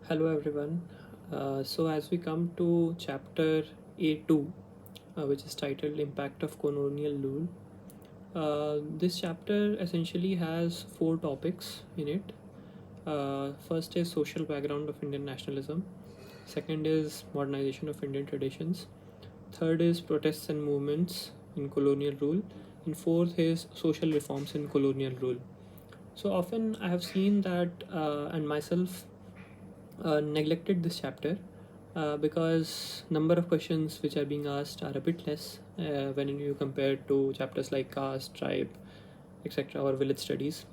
Hello everyone. So as we come to chapter A2, which is titled Impact of Colonial Rule, this chapter essentially has four topics in it. First is social background of Indian nationalism. Second is modernization of Indian traditions. Third is protests and movements in colonial rule. And fourth is social reforms in colonial rule. So often I have seen that, and myself neglected this chapter because number of questions which are being asked are a bit less when you compare to chapters like caste, tribe, etc., or village studies.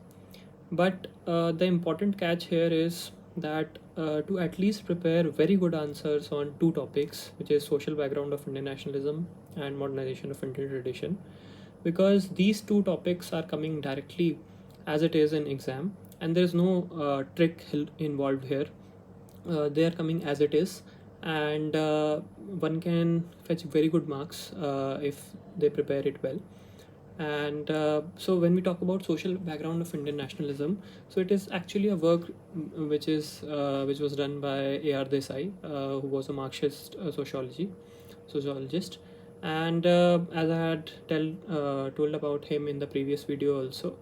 But the important catch here is that to at least prepare very good answers on two topics, which is social background of Indian nationalism and modernization of Indian tradition, because these two topics are coming directly as it is in exam, and there is no trick involved here. They are coming as it is, and one can fetch very good marks if they prepare it well. And so when we talk about social background of Indian nationalism, so it is actually a work which was done by A.R. Desai, who was a Marxist sociologist. And as I had told about him in the previous video also,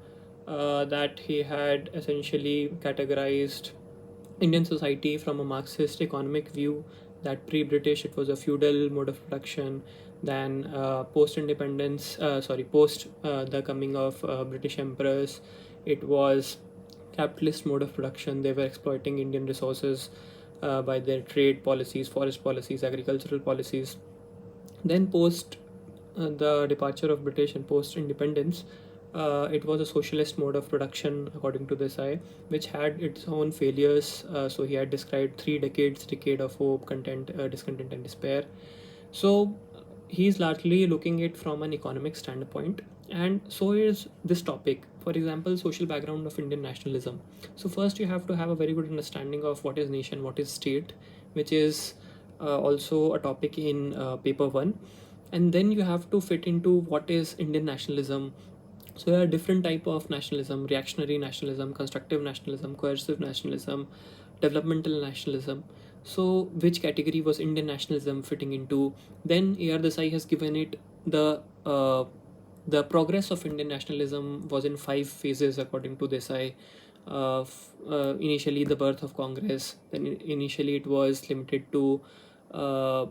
that he had essentially categorized Indian society from a Marxist economic view, that pre-British it was a feudal mode of production. Then post the coming of British emperors, it was capitalist mode of production. They were exploiting Indian resources by their trade policies, forest policies, agricultural policies. Then post the departure of British and post independence, it was a socialist mode of production, according to Desai, which had its own failures. So he had described 3 decades: decade of hope, content, discontent, and despair. So he's largely looking at it from an economic standpoint, and so is this topic. For example, social background of Indian nationalism. So first, you have to have a very good understanding of what is nation, what is state, which is also a topic in paper one, and then you have to fit into what is Indian nationalism. So there are different type of nationalism: reactionary nationalism, constructive nationalism, coercive nationalism, developmental nationalism. So which category was Indian nationalism fitting into? Then A.R. Desai has given it the progress of Indian nationalism was in 5 phases, according to Desai. Initially, the birth of Congress. Then initially it was limited to uh,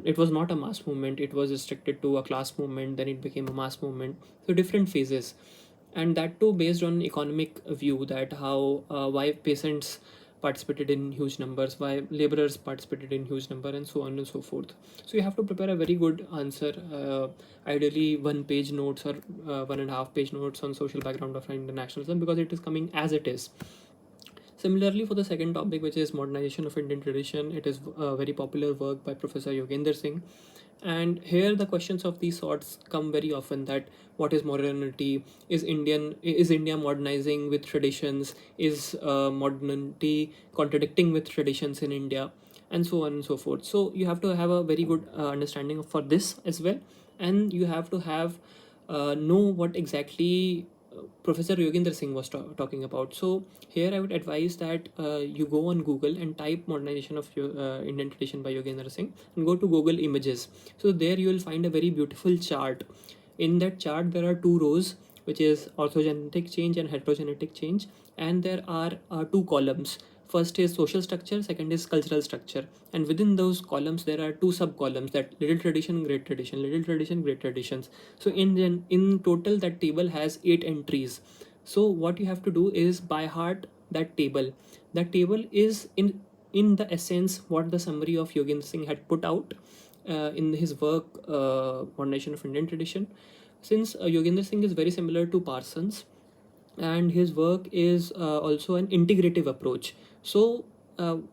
it was not a mass movement, it was restricted to a class movement. Then it became a mass movement. So different phases, and that too based on economic view, that how why peasants participated in huge numbers, why laborers participated in huge number, and so on and so forth. So you have to prepare a very good answer, ideally 1 page notes or 1.5 page notes on social background of Indian nationalism, because it is coming as it is. Similarly, for the second topic, which is modernization of Indian tradition, it is a very popular work by Professor Yogendra Singh. And here the questions of these sorts come very often: that what is modernity? Is India modernizing with traditions? Is modernity contradicting with traditions in India? And so on and so forth. So you have to have a very good understanding for this as well, and you have to have know what exactly Professor Yogendra Singh was talking about. So here I would advise that you go on Google and type modernization of Indian tradition by Yogendra Singh, and go to Google Images. So there you will find a very beautiful chart. In that chart there are 2 rows, which is orthogenetic change and heterogenetic change, and there are 2 columns. First is social structure, second is cultural structure, and within those columns there are 2 sub-columns: that little tradition, great tradition, little tradition, great traditions. So in total that table has 8 entries. So what you have to do is by heart that table. That table is in the essence what the summary of Yogendra Singh had put out in his work, Foundation of Indian Tradition. Since Yogendra Singh is very similar to Parsons, and his work is also an integrative approach. So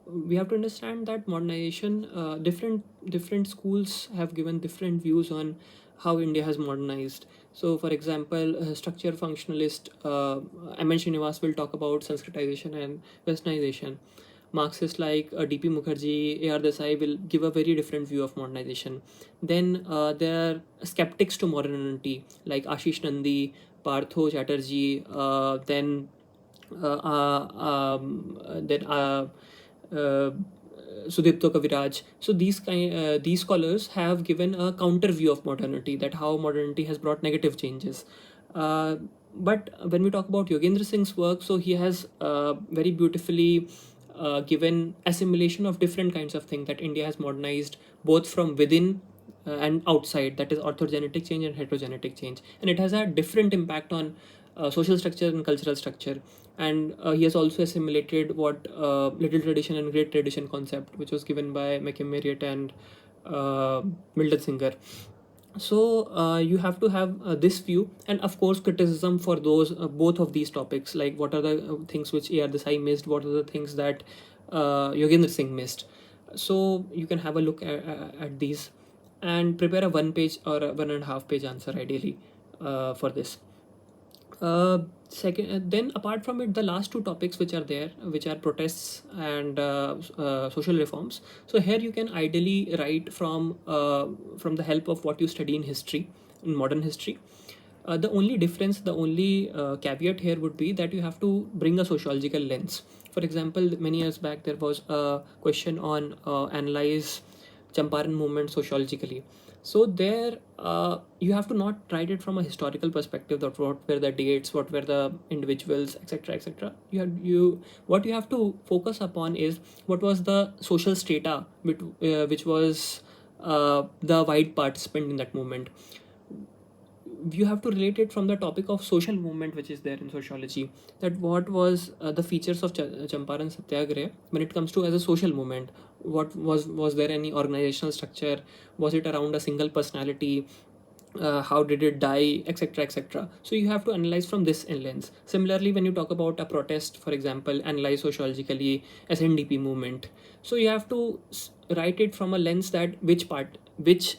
we have to understand that modernization, different schools have given different views on how India has modernized. So for example, structure functionalist, I mentioned Nivas will talk about Sanskritization and Westernization. Marxists like D.P. Mukherjee, A.R. Desai will give a very different view of modernization. Then there are skeptics to modernity like Ashish Nandi, Partho Chatterjee, then then uh, Sudipto Kaviraj. So these scholars have given a counter view of modernity, that how modernity has brought negative changes. Uh, but when we talk about Yogendra Singh's work, so he has very beautifully given assimilation of different kinds of things that India has modernized both from within and outside, that is orthogenetic change and heterogenetic change, and it has a different impact on social structure and cultural structure. And he has also assimilated what little tradition and great tradition concept, which was given by McMarriott and Milton Singer. So you have to have this view, and of course criticism for those both of these topics, like what are the things which A.R. Desai missed, what are the things that Yogendra Singh missed. So you can have a look at these and prepare a one page or a 1.5 page answer ideally for this. Second, then apart from it, the last two topics which are there, which are protests and social reforms. So here you can ideally write from the help of what you study in history, in modern history. The only difference, the only caveat here would be that you have to bring a sociological lens. For example, many years back there was a question on analyze Champaran movement sociologically. So there, you have to not write it from a historical perspective, that what were the dates, what were the individuals, etc., etc. What you have to focus upon is what was the social strata, which was the wide participant in that movement. You have to relate it from the topic of social movement which is there in sociology, that what was the features of Champaran Satyagraha when it comes to as a social movement. What was there any organizational structure, was it around a single personality, how did it die, etc., etc. So you have to analyze from this lens. Similarly, when you talk about a protest, for example, analyze sociologically SNDP movement. So you have to write it from a lens that which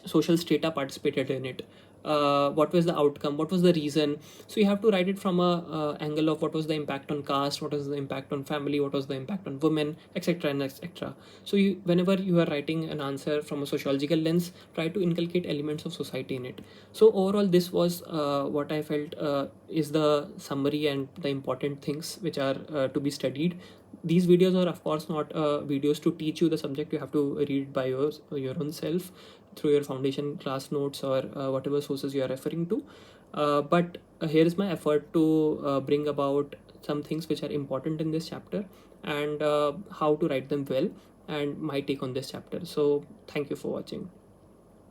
social strata participated in it, what was the outcome, what was the reason. So you have to write it from a angle of what was the impact on caste, what was the impact on family, what was the impact on women, etc., and etc. So whenever you are writing an answer from a sociological lens, try to inculcate elements of society in it. So overall, this was what I felt is the summary and the important things which are to be studied. These videos are of course not videos to teach you the subject. You have to read by your own self through your foundation class notes or whatever sources you are referring to. But here is my effort to bring about some things which are important in this chapter, and how to write them well, and my take on this chapter. So thank you for watching.